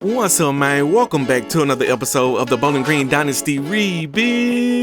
What's up, man? Welcome back to another episode of the Bowling Green Dynasty Rebuild.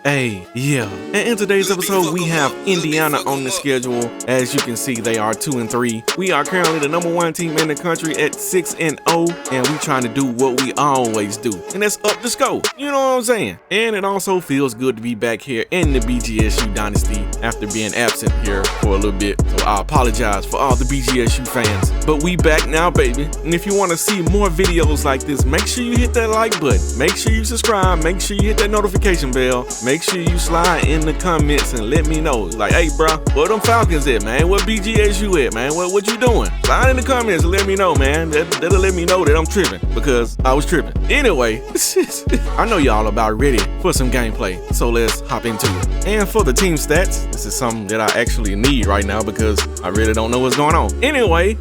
Hey, yeah. And in today's episode, we have Indiana on the schedule. As you can see, they are 2-3. We are currently the #1 team in the country at 6-0, and we trying to do what we always do, and that's up the score. You know what I'm saying? And it also feels good to be back here in the BGSU Dynasty after being absent here for a little bit. So I apologize for all the BGSU fans, but we back now, baby. And if you want to see more videos like this, make sure you hit that like button. Make sure you subscribe. Make sure you hit that notification bell. Make sure you slide in the comments and let me know. Like, hey, bro, where them Falcons at, man? What BGSU at, man? What you doing? Slide in the comments and let me know, man. That'll let me know that I'm tripping, because I was tripping. Anyway, I know y'all about ready for some gameplay, so let's hop into it. And for the team stats, this is something that I actually need right now because I really don't know what's going on. Anyway,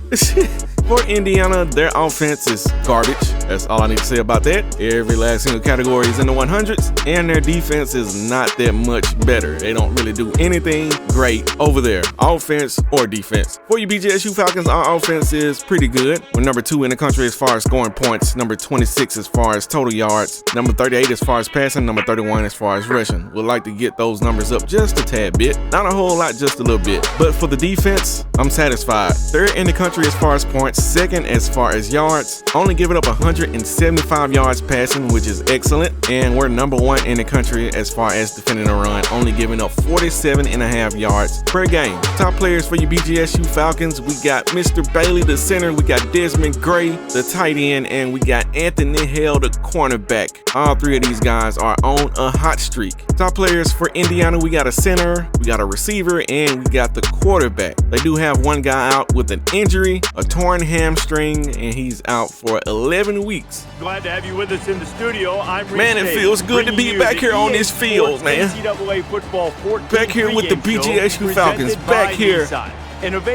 for Indiana, their offense is garbage. That's all I need to say about that. Every last single category is in the 100s, and their defense is not that much better. They don't really do anything great over there, offense or defense. For you BGSU Falcons, our offense is pretty good. We're #2 in the country as far as scoring points, #26 as far as total yards, #38 as far as passing, #31 as far as rushing. We'd like to get those numbers up just a tad bit. Not a whole lot, just a little bit. But for the defense, I'm satisfied. 3rd in the country as far as points, 2nd as far as yards, only giving up 175 yards passing, which is excellent. And we're #1 in the country as far as defending the run, only giving up 47.5 yards per game. Top players for your BGSU Falcons, we got Mr. Bailey, the center, we got Desmond Gray, the tight end, and we got Anthony Hale, the cornerback. All 3 of these guys are on a hot streak. Top players for Indiana, we got a center, we got a receiver, and we got the quarterback. They do have one guy out with an injury, a torn hamstring, and he's out for 11 weeks. Glad to have you with us in the studio. I'm Rich Man, it feels good to be back here on this field, man. NCAA football 14 back here with the BGSU Falcons, back here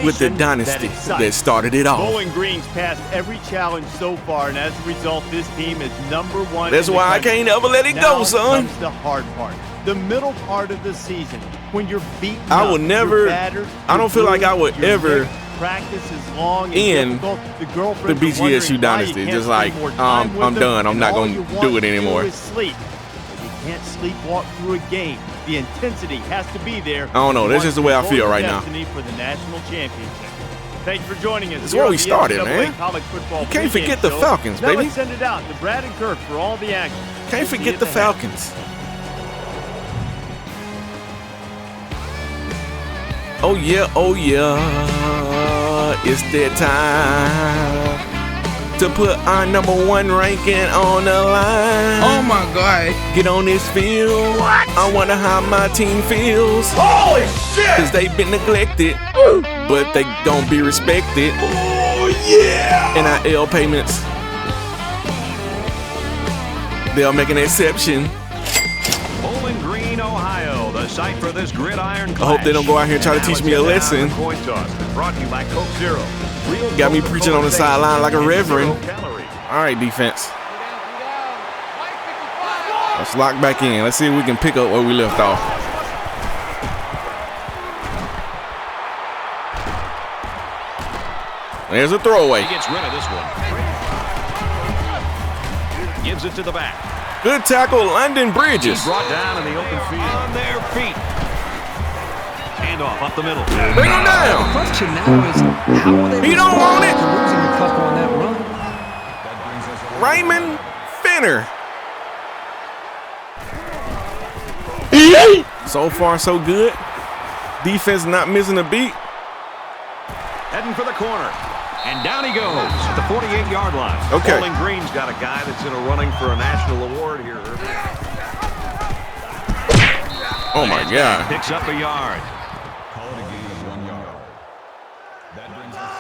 with the Dynasty that started it all. Bowling Green's passed every challenge so far, and as a result, this team is #1. That's why I can't ever let it go, son. Comes the hard part. The middle part of the season, when you're beaten I will up, never, battered, I don't feel like I would ever practice is long in the BGSU Dynasty. Just like, I'm done. I'm not going to do it anymore. Sleep. You can't sleepwalk through a game. The intensity has to be there. I don't know. That's just the way I feel right now. For the national championship. Thank you for joining us. This is where we started, man. You can't forget the Falcons, baby. Now let's send it out to Brad and Kirk for all the action. Can't forget the Falcons. Oh yeah, it's that time to put our #1 ranking on the line. Oh my God. Get on this field. What? I wonder how my team feels. Holy shit! Cause they've been neglected, but they gon' be respected. Oh yeah! NIL payments, they'll make an exception. Bowling Green, Ohio, the site for this gridiron clash. I hope they don't go out here and try to teach me a lesson. Coin toss brought to you by Coke Zero. Got me preaching on the sideline like a reverend. All right, defense. Let's lock back in. Let's see if we can pick up where we left off. There's a throwaway. He gets rid of this one. Gives it to the back. Good tackle, London Bridges. He's brought down in the open field. On their feet. Handoff up the middle. Bring him down. The question now is, how will they He don't want it. to losing a couple on that run? Raymond Finner. So far, so good. Defense not missing a beat. Heading for the corner. And down he goes at the 48-yard line. Okay. Bowling Green's got a guy that's in a running for a national award here. Oh my God. Picks up a yard. Call it a gain of 1 yard. That brings us.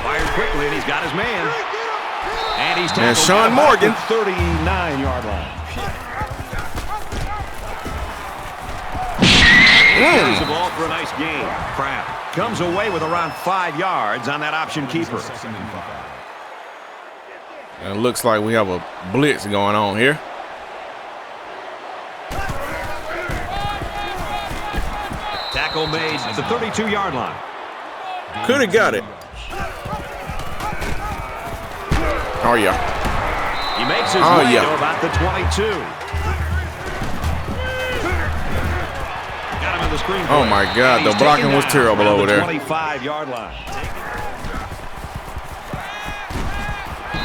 Fired quickly, and he's got his man. And he's And tackled Sean Morgan. 39-yard line. Carries the ball for a nice gain. Kraft comes away with around 5 yards on that option keeper. And it looks like we have a blitz going on here. Tackle Tackle made at the 32-yard line. Could have got it. Oh, yeah. He makes his way to about the 22. Got him in the screen. Oh, my God. The blocking was terrible over there. 25-yard line.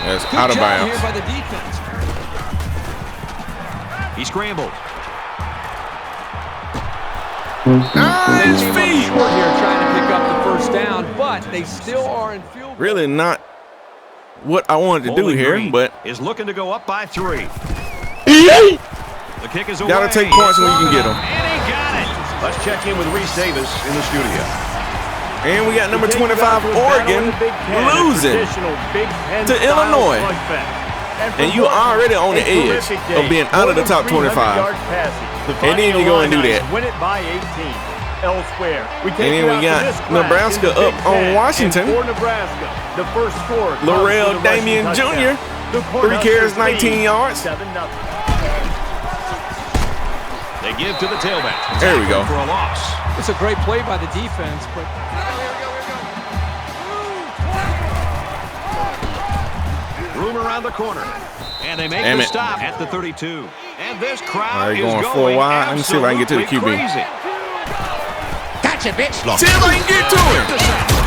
That's out of bounds. Here by the defense. He scrambled. Nice feet. Short here trying to pick up the first down, but they still are in field. Really not what I wanted to do here, but is looking to go up by 3. the kick is away. Gotta take points when you can get them. And he got it. Let's check in with Reese Davis in the studio. And we got number 25 Oregon losing to Illinois. And you already on the edge of being out of the top 25. And then you go and do that. Win it by 18. Elsewhere. And then we got Nebraska up on Washington. For Nebraska, the first score. Laurel Damian Jr. 3 carries, 19 yards. 7-0. They give to the tailback. There we go. For a loss. It's a great play by the defense, but room around the corner. And they make the stop at the 32. And this crowd is going going 4 wide. Let me see if I can get to the QB. Crazy. Gotcha, bitch. See if I can get to him.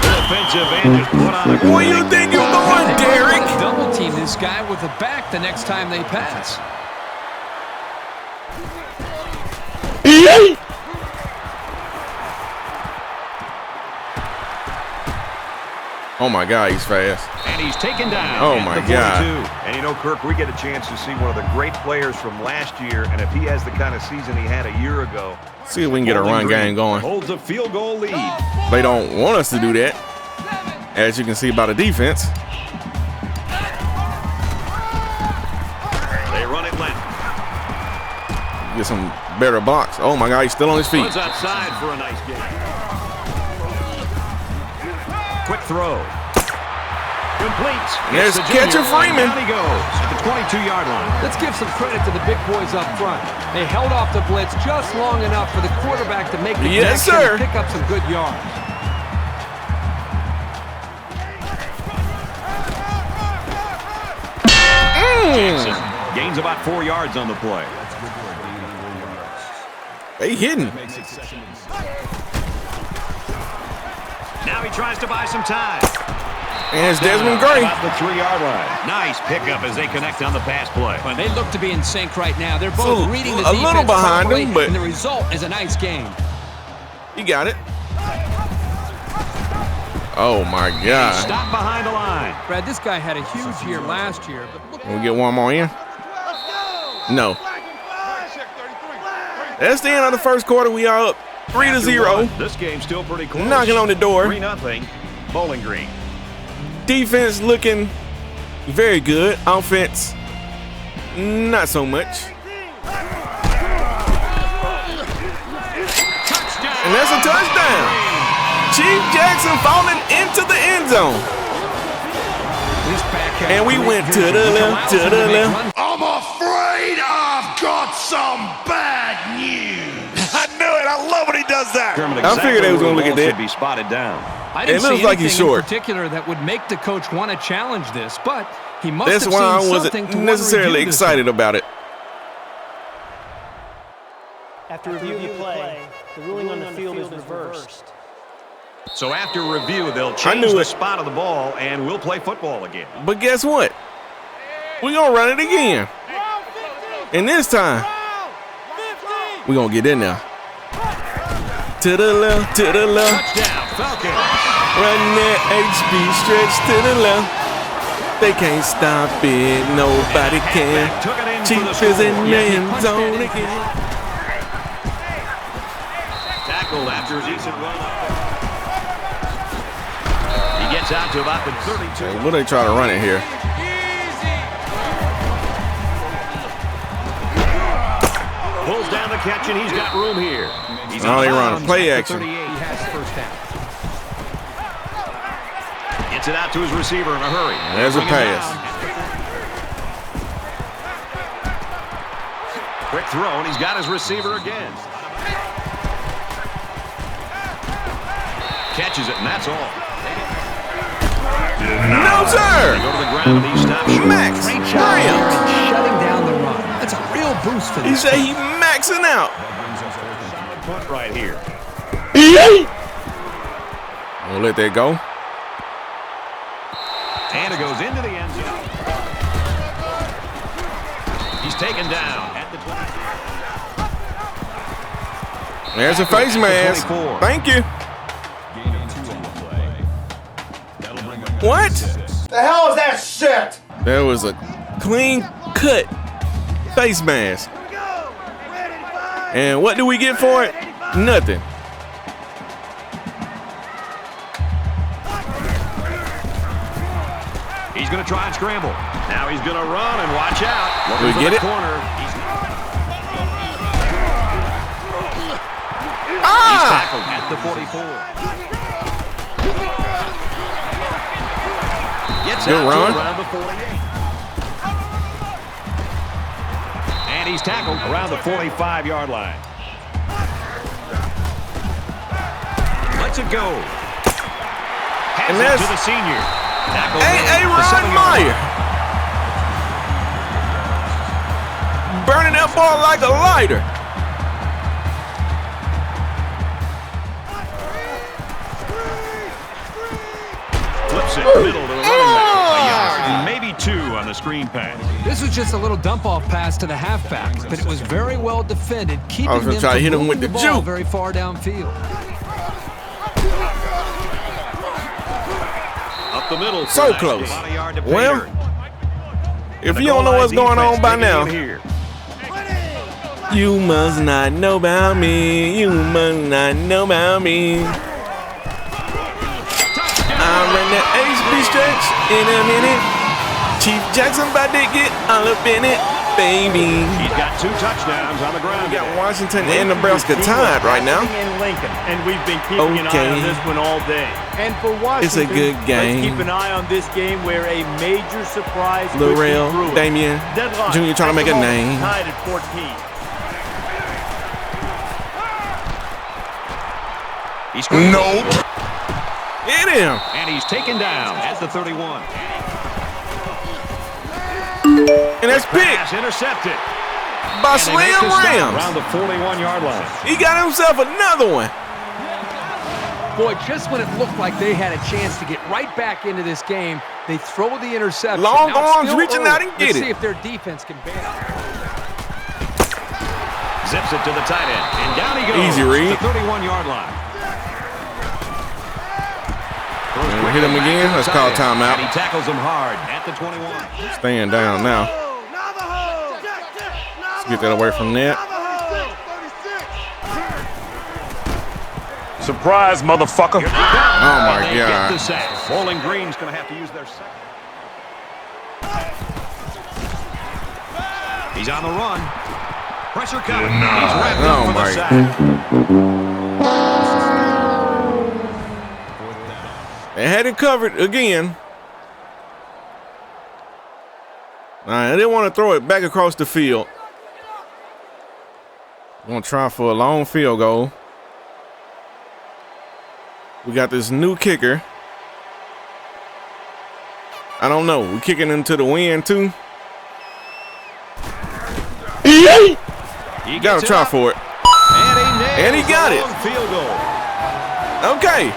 Defensive end just put on a Where you think you're going, Derek? double team this guy with the back the next time they pass. Oh my God, he's fast. And he's taken down. Oh my God. And you know, Kirk, we get a chance to see one of the great players from last year, and if he has the kind of season he had a year ago, See if we can get a run game going. Holds a field goal lead. They don't want us to do that, as you can see by the defense. They run it left. Get some better blocks. Oh my God, he's still on his feet. Runs outside for a nice game. Quick throw. Completes. There's catcher Freeman. Down he goes at the 22-yard line. Let's give some credit to the big boys up front. They held off the blitz just long enough for the quarterback to make the connection and pick up some good yards. Jackson gains about 4 yards on the play. They hitting. Now he tries to buy some time. And it's Desmond Gray. About the 3-yard line. Nice pickup as they connect on the pass play. Well, they look to be in sync right now. They're both reading the defense a little behind properly, him, but and the result is a nice game. You got it. Oh my God. Stop behind the line. Brad, this guy had a huge year last year, but look. Can we get one more in? No. That's the end of the first quarter. We are up 3-0. This game's still pretty close. Knocking on the door. 3-0. Bowling Green. Defense looking very good. Offense, not so much. And that's a touchdown. Chief Jackson falling into the end zone. And we went to the left, to the left. I'm afraid I've got some bad news. I knew it. I love when he does that. I figured they was going to look at that. Should be spotted down. I didn't it looks see like he's short. in particular that would make the coach want to challenge this, but he must That's have why I seen wasn't something to necessarily excited about it. After review of the play, the ruling on the field is reversed. So after review, they'll change the spot of the ball, and we'll play football again. But guess what? We're going to run it again. And this time, we're going to get in there. To the left, to the left. Touchdown, Falcons. Run that HB stretch to the left. They can't stop it, nobody can. Chief is in the end zone again. Tackled after a decent run up there. He gets out to about the 32. What they try to run it here? Pulls down the catch, and he's got room here. He's they run play action. He has the first down. Gets it out to his receiver in a hurry. There's a pass. Quick throw, and he's got his receiver again. catches it, and that's all. No, sir. They go to the ground, and he stops short. Max Great job here Graham. in shutting down the run. That's a real boost for He this said team. he maxing out. Punt right here. We'll let that go. And it goes into the end zone. He's taken down at the 20. There's a face mask. 24. Thank you. Gain of 2 on the play. That'll bring up What? The hell is that shit? There was a clean cut face mask. And what do we get for it? Nothing. He's going to try and scramble. Now he's going to run and watch out. Do we get it? Corner. He's Ah! tackled at the 44. Gets Good out run. to around the 48. And he's tackled around the 45-yard line. Lets it go. And Hands it that's to the senior. Tackled Hey, at the Ron 7-yard Meyer. Burning that ball like a lighter. Flips it middle to the running back. A yard, maybe 2 on the screen pass. This was just a little dump-off pass to the halfback, but it was very well defended, keeping was gonna them try to from hit him moving with the ball juke. very far downfield. Up the middle. for So a nice close. gain. About a yard to Well, Pater. if The you don't know goal what's line going on defense by taking now, him here. you must not know about me. You must not know about me. I ran that HB stretch in a minute. Chief Jackson about to get all up in it, baby. He's got 2 touchdowns on the ground. We got Washington and Nebraska tied right now. In Lincoln, and we've been keeping an eye Okay. on this one all day. And for Washington, It's a good game. Let's keep an eye on this game where a major surprise could be Lorel, brewing. Damian, Deadline Jr. trying to make a at the moment, name. Tied at 14. He scrambles. Nope. Hit him. And he's taken down at the 31. And that's picked Pass intercepted. by And they make Slim the stop Rams. around the 41-yard line. He got himself another one. Boy, just when it looked like they had a chance to get right back into this game, they throw the interception. Long Now it's arms still reaching early. out and get Let's it. see if their defense can bear it. Zips it to the tight end. And down he goes. Easy read. The 31-yard line. And we hit him again. Let's call timeout. And he tackles him hard at the 21. Staying down now. Let's get that away from that. Surprise, motherfucker. Oh my And they get God. the sack. Bowling Green's going to have to use their second. He's on the run. Pressure coming. He's wrapped Oh up for my the sack. They had it covered again. I didn't want to throw it back across the field. Gonna try for a long field goal. We got this new kicker. I don't know. We kicking into the wind too. He Gotta gets try up, for it. And he got it. long field goal. Okay.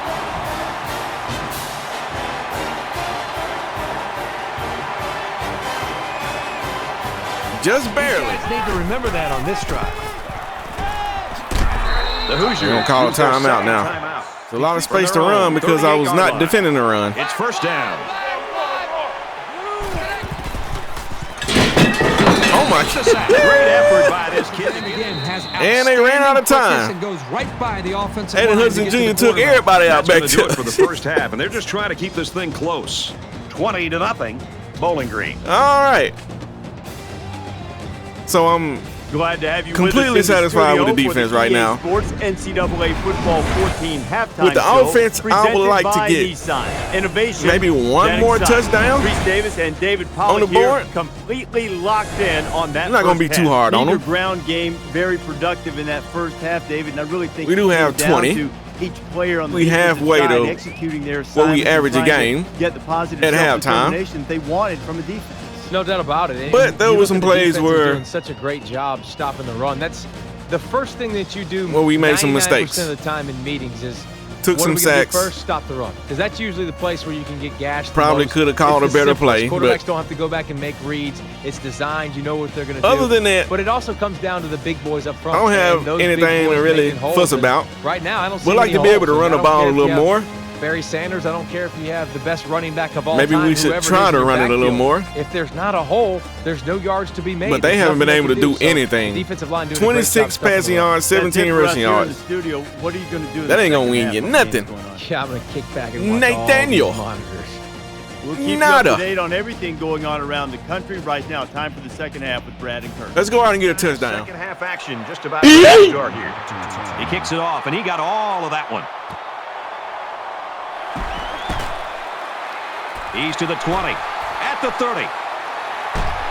Just barely. You guys need to remember that on this drive. The Hoosiers They're gonna call a use their timeout second now. timeout. It's a lot of For space to their run own because I was 38-yard not line. defending the run. It's first down. Oh my It's a sack. Great effort by this kid. Again, has And they ran out of time. And goes right by the offensive Hayden line Hudson to get to Jr. the took quarterback. everybody out That's back going to do it for to the first half, and they're just trying to keep this thing close. 20-0, Bowling Green. All right. So I'm Glad to have you Completely with us in the satisfied with the studio for defense right EA now. Sports NCAA Football 14 halftime With the show, offense, I would presented like to by get Nissan. Innovation maybe one that more excites. touchdown Reese Davis and David Pollock on the here board. completely locked in on that. It's not gonna be first too half. hard on Neither them. ground game very productive in that first half, David. And I really think We do it have came down 20. to Each player on the We halfway side to executing their what we assignments and average a trying to game get the positive at halftime. self-determination they wanted from the defense. No doubt about it. But there were some plays where doing such a great job stopping the run. That's the first thing that you do. Well, we made some mistakes. 99% of the time in meetings is took some sacks. First, stop the run, because that's usually the place where you can get gashed. Probably could have called a better play. Quarterbacks don't have to go back and make reads. It's designed. You know what they're going to do. Other than that, but it also comes down to the big boys up front. I don't have anything to really fuss about. Right now, I don't see we'd like to be able to run the ball a little more. Barry Sanders, I don't care if you have the best running back of all Maybe time. We should try to run it a little more. If there's not a hole, there's no yards to be made. But they haven't been able to do anything. Defensive line doing 26 passing yards, 17 rushing yards. What are you going to do? That ain't going to win you nothing. Yeah, I'm going to kick back and watch Nathaniel. all the monitors. We'll keep you up to date on everything going on around the country right now. Time for the second half with Brad and Kurt. Let's go out and get a touchdown. Second half action just about to start here. He kicks it off, and he got all of that one. He's to the 20, at the 30,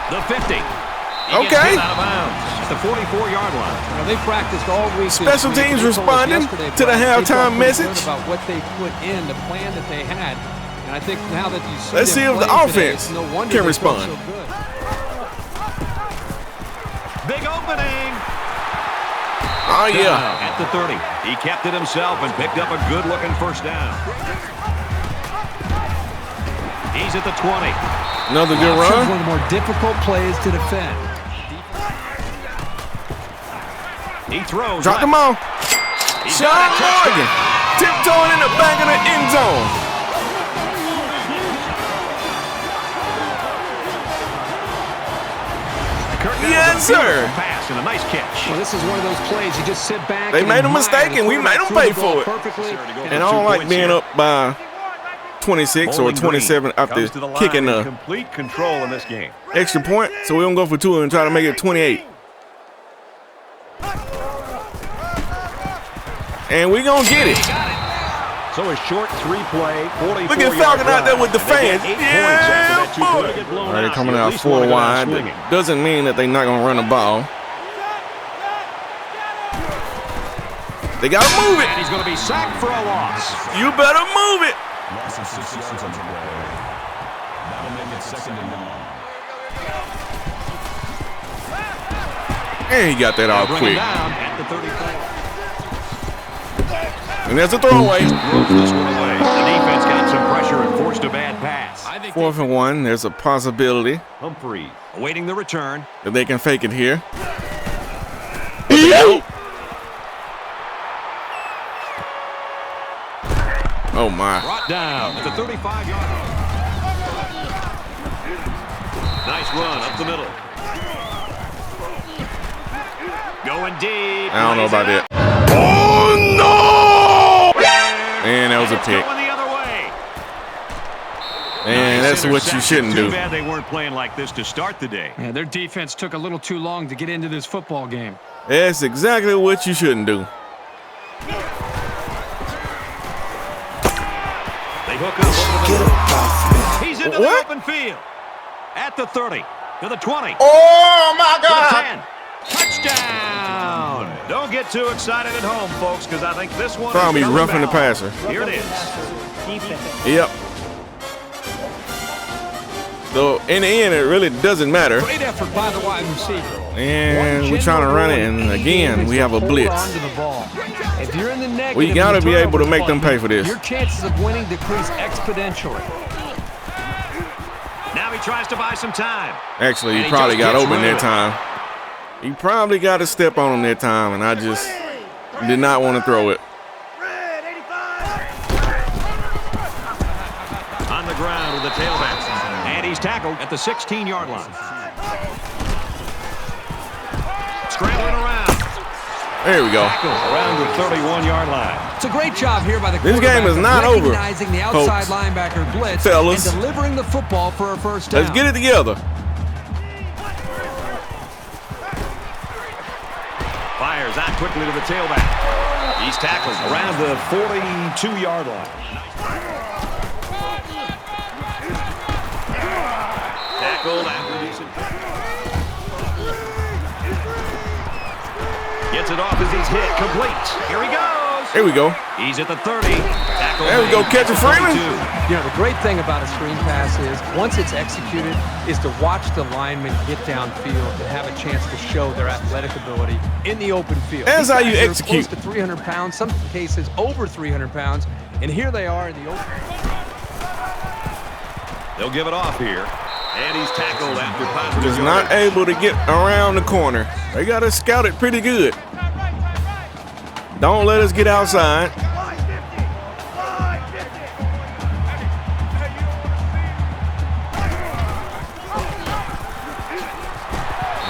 the 50. He gets hit out of bounds at the 44-yard line. Now, they practiced all week. Special teams responding to the halftime message. About what they put in, the plan that they had. And I think now that you see let's see if the offense can respond. So good. Big opening. Oh, yeah. At the 30. He kept it himself and picked up a good-looking first down. He's at the 20. Another good run. One of the more difficult plays to defend. He throws. Drop them on. Sean Morgan tiptoeing in the back of the end zone. Yes, sir. Pass and a nice catch. Well, this is one of those plays you just sit back. They made a mistake and we made them pay for it. And I don't like being up by 26 or 27 after kicking a complete control in this game. Extra point, so we're going to go for 2 and try to make it 28. And we're going to get it. So a short 3-play, 44. Look at Falcon out there with the fans. Yeah, boy. They're coming out 4 wide. That doesn't mean that they're not going to run the ball. They got to move it. And he's going to be sacked for a loss. You better move it. Loss of 6 yards on the play. That'll make it 2nd and long. And he got that out quick. Down at the 34. And there's a throwaway. The defense got some pressure and forced a bad pass. 4th and 1. There's a possibility Humphrey awaiting the return. that they can fake it here. Oh, my. Brought down at the 35-yard line. Nice run up the middle. Going deep. I don't know about that. Oh, no! And that was a pick. Going the other way. And that's what you shouldn't do. Too bad they weren't playing like this to start the day. Yeah, their defense took a little too long to get into this football game. That's exactly what you shouldn't do. They hook up over the middle. He's into the open field. At the 30, to the 20. Oh, my God. To the 10. Touchdown! Don't get too excited at home, folks, because I think this one Probably is coming roughing the back. passer. Here it is. Yep. So, in the end, it really doesn't matter. Great effort by the wide receiver. And we're trying to run it, and again, we have a blitz. If you're in the negative, We got to be able to make them pay for this. Your chances of winning decrease exponentially. Now he tries to buy some time. Actually, And he he probably just got gets open rid that of it. time. He probably got to step on him that time, and I just did not want to throw it. On the ground with the tailback. And he's tackled at the 16-yard line. Scrambling around. There we go. Tackled around the 31-yard line. It's a great job here by the This game is not over, recognizing the outside folks. linebacker blitz Fellas. and delivering the football for a first down. Let's get it together. Fires out quickly to the tailback. He's tackled around the 42-yard line. Tackled after decent. Gets it off as he's hit. Complete. Here he goes. Here we go. He's at the 30. Tackle there we go, catch a Freeman. You know, the great thing about a screen pass is, once it's executed, is to watch the lineman get downfield and have a chance to show their athletic ability in the open field. That's how you execute. Close to 300 pounds, some cases over 300 pounds, and here they are in the open. They'll give it off here. And he's tackled after positive. Just not able to get around the corner. They got to scout it pretty good. Don't let us get outside.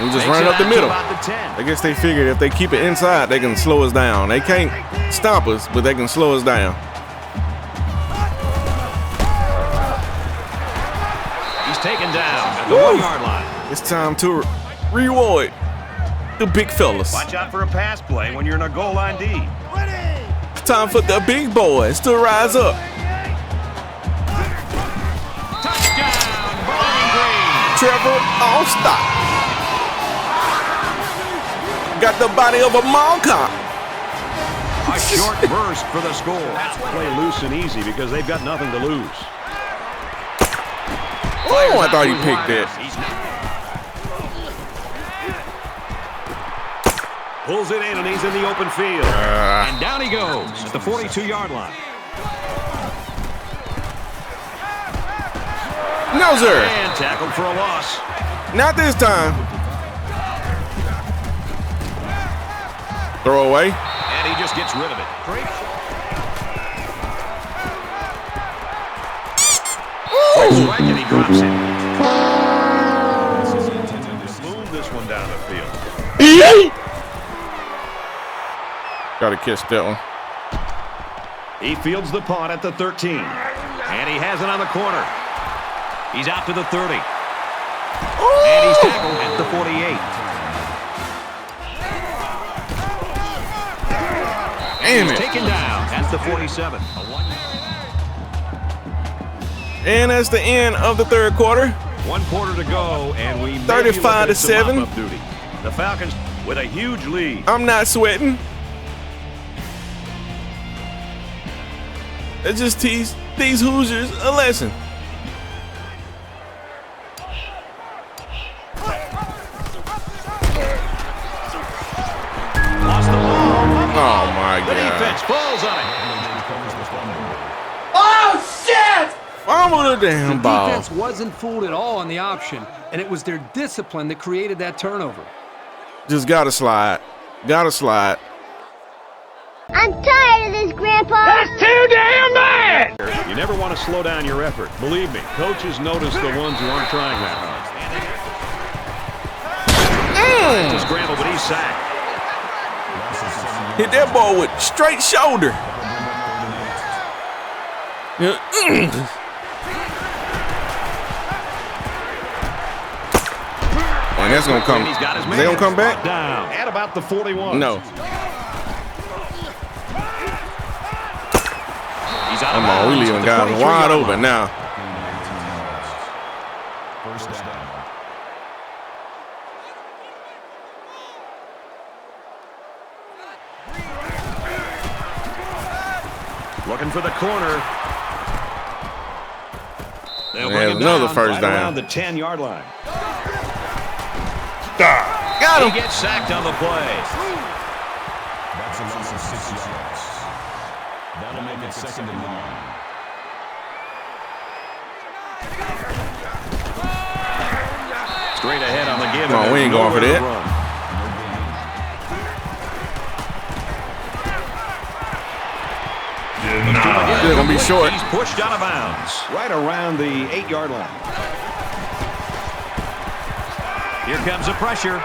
We just run it up the middle. I guess they figured if they keep it inside, they can slow us down. They can't stop us, but they can slow us down. He's taken down at the 1-yard line. It's time to reward the big fellas. Watch out for a pass play when you're in a goal line D. It's time for the big boys to rise up. Touchdown, Bowling Green. Trevor on stop. Got the body of a mall cop. A short burst for the score. That's play loose and easy because they've got nothing to lose. Oh, I thought he picked it. Pulls it in, and he's in the open field. And down he goes at the 42-yard line. No, sir. And tackled for a loss. Not this time. Throw away. And he just gets rid of it. Great. Right, and he drops it. Move this one down the field. Gotta catch that one. He fields the punt at the 13. And he has it on the corner. He's out to the 30. And he's tackled at the 48. Damn it. Taken down at the 47. And that's the end of the third quarter. 1 quarter to go, and we 35-7. Duty. The Falcons with a huge lead. I'm not sweating. It just teach these Hoosiers a lesson. Lost the ball. Oh my The God. defense falls on it. Fumble the damn The ball. defense wasn't fooled at all on the option, and it was their discipline that created that turnover. Just gotta slide. Gotta slide. I'm tired of this, Grandpa. That's too damn bad! You never want to slow down your effort. Believe me, coaches notice the ones who aren't trying that hard. To scramble, but he's sacked. Hit that ball with straight shoulder. And that's gonna come. He's got his Is they gonna come back? Down at about the 41. No. He's out of Come on, we bounds leaving at the guys 23-yard wide line. open now. First down. Looking for the corner. They'll Yeah, bring him another down first right down. around the 10-yard line. Got He him. gets sacked on the play. That's a loss of 6 yards. That'll make it 2nd and 9. Straight ahead on the give. Come on, we ain't going for Nowhere to that. run. They're gonna be short. He's pushed out of bounds. Right around the 8-yard line. Here comes the pressure.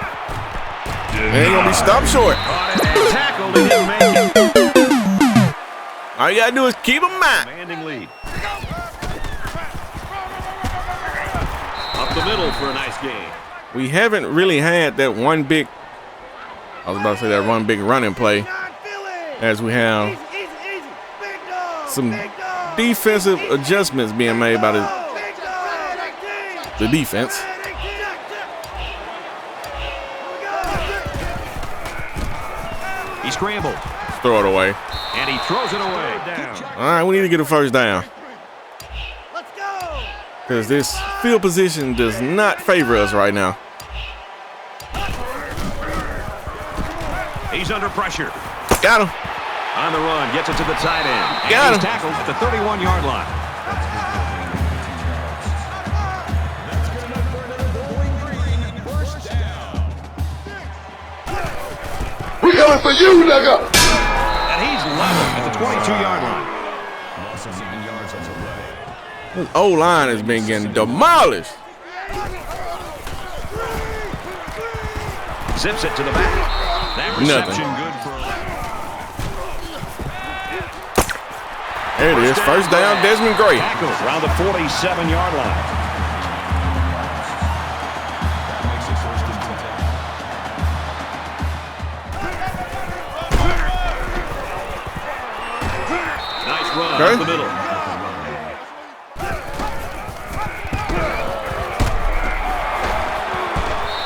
They ain't gonna be stopped short. Caught it and tackled. He didn't make it. All you gotta do is keep them out. Commanding lead. Up the middle for a nice game. We haven't really had that one big, I was about to say that one big running play, as we have some defensive adjustments being made by the defense. He scrambled. Throw it away. And he throws it away. All right, we need to get a first down. Let's go. Because this field position does not favor us right now. He's under pressure. Got him. On the run, gets it to the tight end. And Got he's him. tackled at the 31-yard line. We coming for you, nigga. And he's level at the 22-yard line. This O-line has been getting demolished. Zips it to the back. That reception Nothing. good for There it is. First down, Desmond Gray. tackle around the 47-yard line. Nice run Okay. up the middle.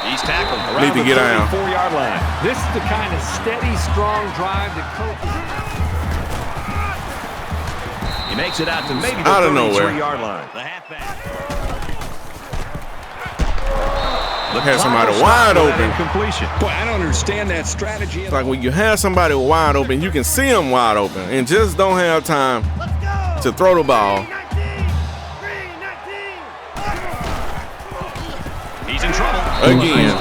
He's tackled around Need to the get out. 34-yard line. This is the kind of steady, strong drive that coaches. He makes it out to maybe the Out of nowhere. 33-yard line. The halfback. Had somebody wide open. Completion. Boy, I don't understand that strategy. It's like when you have somebody wide open, you can see them wide open and just don't have time to throw the ball. He's in trouble. Again.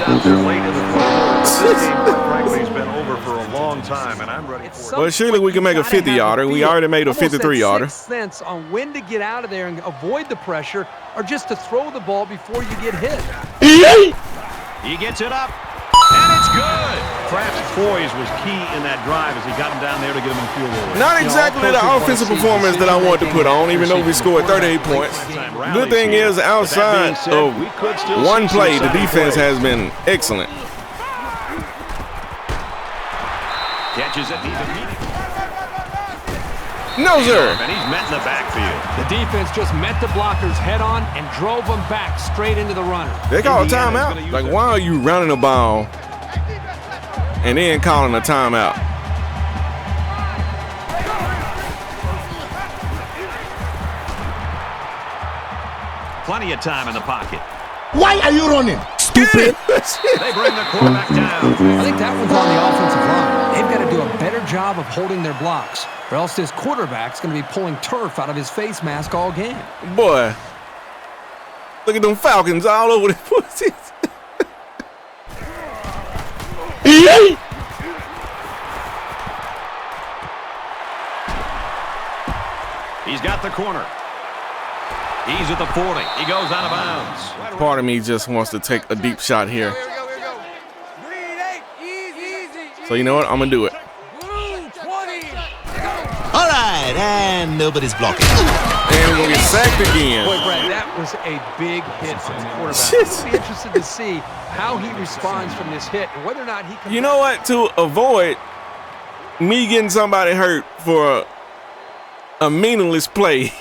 This game, quite frankly, has been over for a long time, and I'm ready for it. Well, surely we can make a 50-yarder. We already made a 53-yarder. Sense on when to get out of there and avoid the pressure, or just to throw the ball before you get hit. He gets it up, and it's good. Kraft's poise was key in that drive as he got him down there to get him in field goal range. Not exactly the offensive performance that I wanted to put on, even though we scored 38 points. Good thing is, outside of one play, the defense has been excellent. Catches it, he's immediate. No, sir. And he's met in the backfield. The defense just met the blockers head on and drove them back straight into the runner. They call a timeout. Like, why are you running the ball and then calling a timeout? Plenty of time in the pocket. Why are you running? Stupid. They bring the quarterback down. I think that one's on the offensive line. They've got to do a better job of holding their blocks, or else this quarterback's going to be pulling turf out of his face mask all game. Boy, look at them Falcons all over the place. He's got the corner. He's at the 40. He goes out of bounds. Part of me just wants to take a deep shot here. So you know what? I'm going to do it. All right, and nobody's blocking. And we're going to get sacked again. Boy, Brad, that was a big hit from the quarterback. I'll be interested to see how he responds from this hit and whether or not he can. You know what? To avoid me getting somebody hurt for a meaningless play,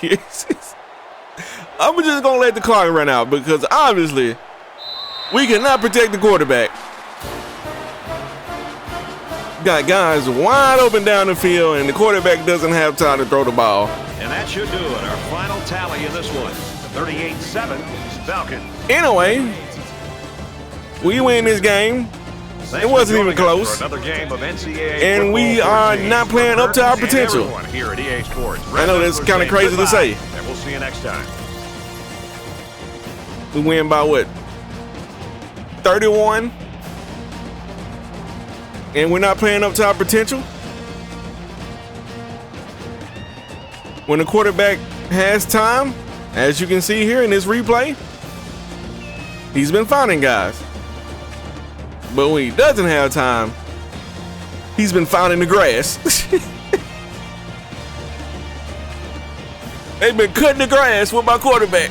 I'm just going to let the clock run out because obviously we cannot protect the quarterback. Got guys wide open down the field, and the quarterback doesn't have time to throw the ball. And that should do it. Our final tally in this one. 38-7, Falcons. Anyway, we win this game. Thanks It wasn't for even joining us close. for another game of NCAA And we football are 14. not playing up to our And potential. everyone here at EA Sports. I know that's kind of crazy to say. And we'll see you next time. We win by what? 31? And we're not playing up to our potential? When the quarterback has time, as you can see here in this replay, he's been finding guys. But when he doesn't have time, he's been finding the grass. They've been cutting the grass with my quarterback.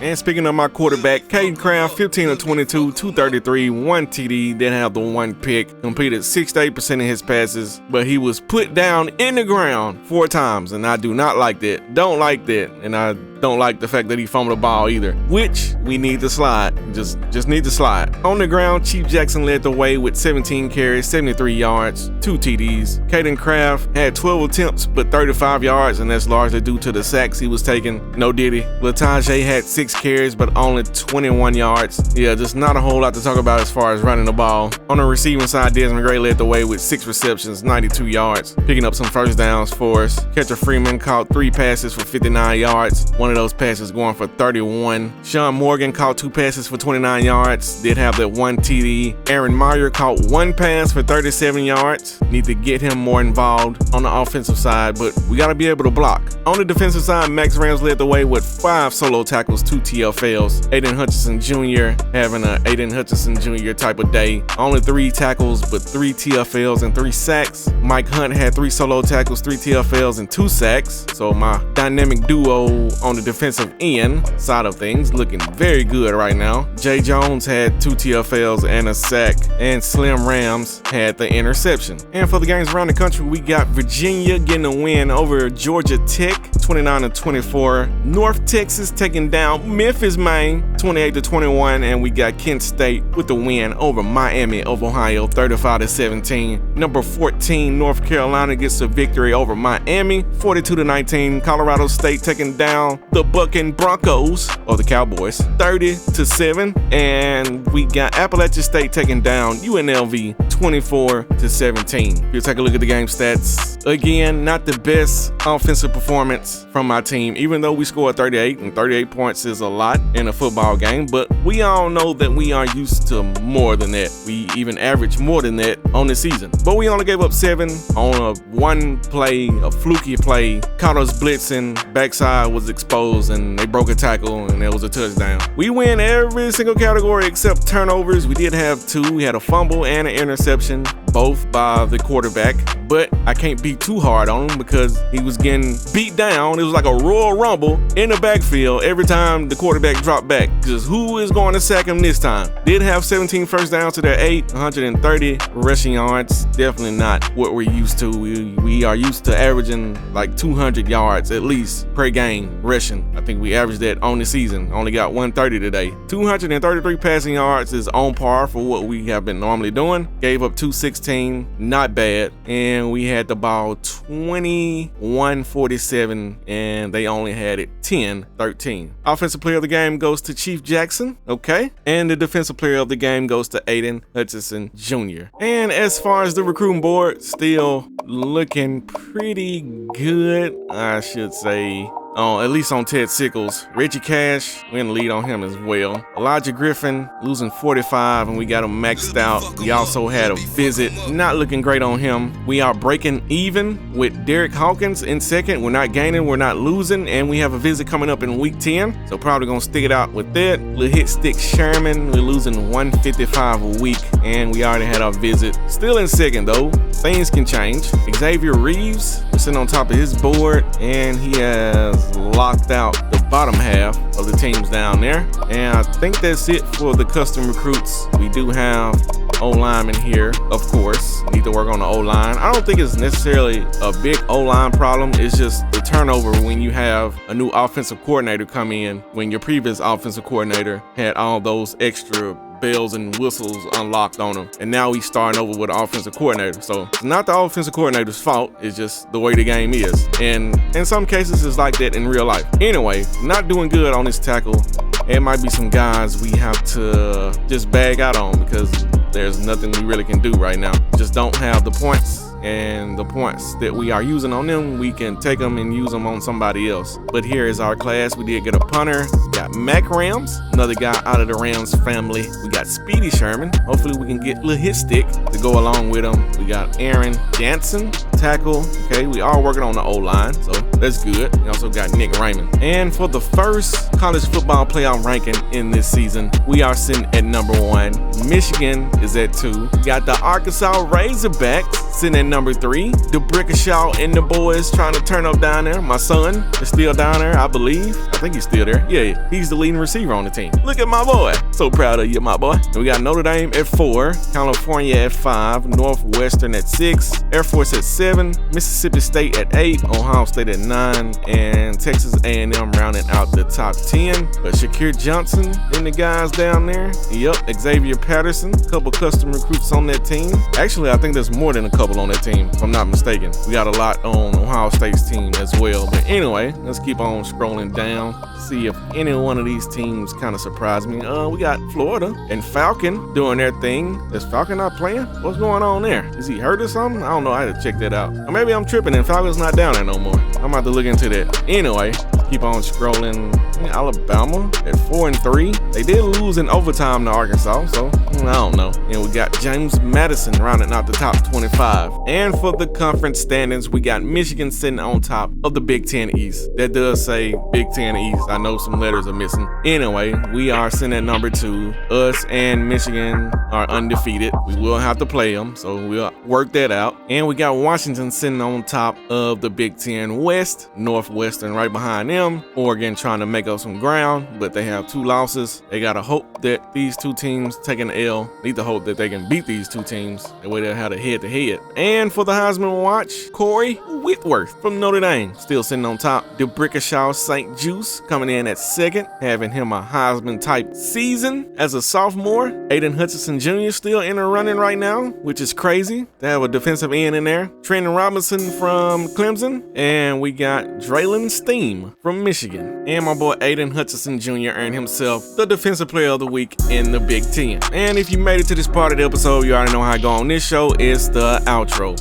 And speaking of my quarterback, Caden Kraft, 15 of 22, 233, 1 TD, didn't have the 1 pick, completed 68% of his passes, but he was put down in the ground 4 times, and I do not like that. Don't like that, and don't like the fact that he fumbled the ball either, which we need to slide. Just need to slide. On the ground, Chief Jackson led the way with 17 carries, 73 yards, 2 TDs. Caden Kraft had 12 attempts, but 35 yards, and that's largely due to the sacks he was taking. No diddy. Latajay had 6 carries, but only 21 yards. Yeah, just not a whole lot to talk about as far as running the ball. On the receiving side, Desmond Gray led the way with 6 receptions, 92 yards, picking up some first downs for us. Catcher Freeman caught 3 passes for 59 yards. One of those passes going for 31. Sean Morgan caught 2 passes for 29 yards. Did have that 1 TD. Aaron Meyer caught 1 pass for 37 yards. Need to get him more involved on the offensive side, but we got to be able to block. On the defensive side, Max Rams led the way with 5 solo tackles, 2 TFLs. Aiden Hutchinson Jr. having an Aiden Hutchinson Jr. type of day. Only 3 tackles, but 3 TFLs and 3 sacks. Mike Hunt had 3 solo tackles, 3 TFLs, and 2 sacks. So my dynamic duo on the defensive end side of things looking very good right now. Jay Jones had 2 TFLs and a sack, and Slim Rams had the interception. And for the games around the country, we got Virginia getting a win over Georgia Tech, 29-24. North Texas taking down Memphis, Maine, 28-21, and we got Kent State with the win over Miami of Ohio, 35-17. Number 14, North Carolina gets a victory over Miami, 42-19. Colorado State taking down the Bucking Broncos, or the Cowboys, 30-7. And we got Appalachian State taking down UNLV, 24-17. If you take a look at the game stats, again, not the best offensive performance from my team, even though we scored 38, and 38 points is a lot in a football game, but we all know that we are used to more than that. We even average more than that on the season, but we only gave up 7 on a 1 play, a fluky play. Caught us blitzing, backside was exposed, and they broke a tackle, and there was a touchdown. We win every single category except turnovers. We did have 2. We had a fumble and an interception, both by the quarterback, but I can't be too hard on him because he was getting beat down. It was like a Royal Rumble in the backfield every time the quarterback dropped back. Just who is going to sack him this time? Did have 17 first downs to their 8, 130 rushing yards. Definitely not what we're used to. We are used to averaging like 200 yards at least per game rushing. I think we averaged that on the season. Only got 130 today. 233 passing yards is on par for what we have been normally doing. Gave up 216, not bad. And we had the ball 21-47, and they only had it 10-13. Offensive player of the game goes to Chief Jackson, okay? And the defensive player of the game goes to Aiden Hutchinson Jr. And as far as the recruiting board, still looking pretty good, I should say. At least on Ted Sickles. Reggie Cash, we're in the lead on him as well. Elijah Griffin losing 45, and we got him maxed out. We also had a visit, not looking great on him. We are breaking even with Derek Hawkins in second. We're not gaining, we're not losing, and we have a visit coming up in week 10, so probably gonna stick it out with that. Little hit stick Sherman, we're losing 155 a week, and we already had our visit. Still in second though, things can change. Xavier Reeves, we're sitting on top of his board, and he has locked out the bottom half of the teams down there. And I think that's it for the custom recruits. We do have O-lineman here, of course. Need to work on the O-line. I don't think it's necessarily a big O-line problem. It's just the turnover when you have a new offensive coordinator come in, when your previous offensive coordinator had all those extra bells and whistles unlocked on him, and now he's starting over with an offensive coordinator. So it's not the offensive coordinator's fault, it's just the way the game is, and in some cases it's like that in real life. Anyway, not doing good on this tackle. It might be some guys we have to just bag out on because there's nothing we really can do right now. Just don't have the points, and the points that we are using on them, we can take them and use them on somebody else. But here is our class. We did get a punter. We got Mac Rams, another guy out of the Rams family. We got Speedy Sherman. Hopefully we can get Lil Hit Stick to go along with him. We got Aaron Jansen, tackle. Okay, we are working on the O-line, so that's good. We also got Nick Raymond. And for the first college football playoff ranking in this season, we are sitting at number 1. Michigan is at 2. We got the Arkansas Razorbacks sitting at number 3. The Brickashaw and the boys trying to turn up down there. My son is still down there, I believe. I think he's still there. Yeah, he's the leading receiver on the team. Look at my boy. So proud of you, my boy. And we got Notre Dame at 4, California at 5, Northwestern at 6, Air Force at 7, 7, Mississippi State at 8, Ohio State at 9, and Texas A&M rounding out the top 10. But Shakir Johnson and the guys down there. Yep, Xavier Patterson, a couple custom recruits on that team. Actually, I think there's more than a couple on that team, if I'm not mistaken. We got a lot on Ohio State's team as well. But anyway, let's keep on scrolling down, see if any one of these teams kind of surprised me. We got Florida and Falcon doing their thing. Is Falcon not playing? What's going on there? Is he hurt or something? I don't know. I had to check that out. Or maybe I'm tripping and Falcon's not down there no more. I'm about to look into that. Anyway, keep on scrolling. Alabama at 4-3. They did lose in overtime to Arkansas, so I don't know. And we got James Madison rounding out the top 25. And for the conference standings, we got Michigan sitting on top of the Big Ten East. That does say Big Ten East. I know some letters are missing. Anyway, we are sitting at number 2. Us and Michigan are undefeated. We will have to play them, so we'll work that out. And we got Washington sitting on top of the Big Ten West. Northwestern right behind them. Oregon trying to make up some ground, but they have 2 losses. They gotta hope that these 2 teams taking the L need to hope that they can beat these 2 teams. That way they'll have a head-to-head. And for the Heisman watch, Corey Whitworth from Notre Dame still sitting on top. DeBrickashaw St. Juice coming in at 2nd, having him a Heisman-type season as a sophomore. Aiden Hutchinson Jr. still in the running right now, which is crazy to have a defensive end in there. Trenton Robinson from Clemson, and we got Draylon Steam from Michigan. And my boy Aiden Hutchinson Jr. earned himself the Defensive Player of the Week in the Big Ten. And if you made it to this part of the episode, you already know how I go on this show. It's the outro.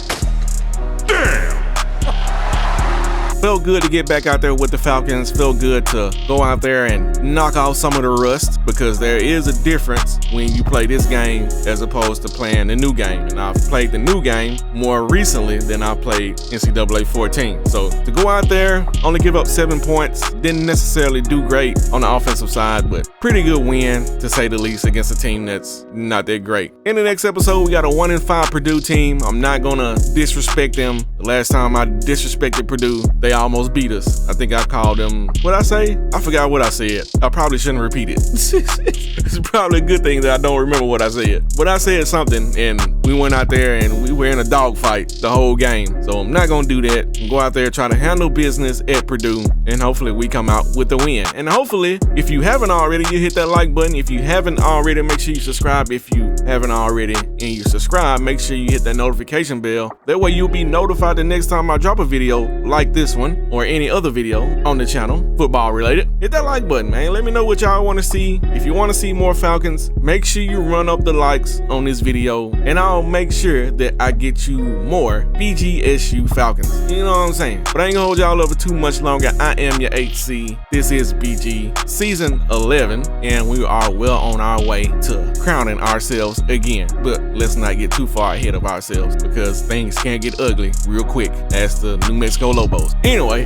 Felt good to get back out there with the Falcons. Felt good to go out there and knock off some of the rust, because there is a difference when you play this game as opposed to playing the new game. And I've played the new game more recently than I played NCAA 14. So to go out there, only give up 7 points, didn't necessarily do great on the offensive side, but pretty good win to say the least against a team that's not that great. In the next episode, we got a 1-5 Purdue team. I'm not gonna disrespect them. The last time I disrespected Purdue, they almost beat us. I think I called them, what'd I say? I forgot what I said. I probably shouldn't repeat it. It's probably a good thing that I don't remember what I said. But I said something, and we went out there and we were in a dogfight the whole game. So I'm not gonna do that. I'm go out there, try to handle business at Purdue, and hopefully we come out with the win. And hopefully, if you haven't already, you hit that like button. If you haven't already, make sure you subscribe. If you haven't already and you subscribe, make sure you hit that notification bell. That way you'll be notified the next time I drop a video like this one, or any other video on the channel, football related. Hit that like button, man. Let me know what y'all want to see. If you want to see more Falcons, make sure you run up the likes on this video, and I'll make sure that I get you more BGSU Falcons. You know what I'm saying? But I ain't gonna hold y'all over too much longer. I am your HC. This is BG Season 11, and we are well on our way to crowning ourselves again. But let's not get too far ahead of ourselves, because things can get ugly real quick as the New Mexico Lobos. Anyway,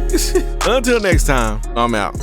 until next time, I'm out.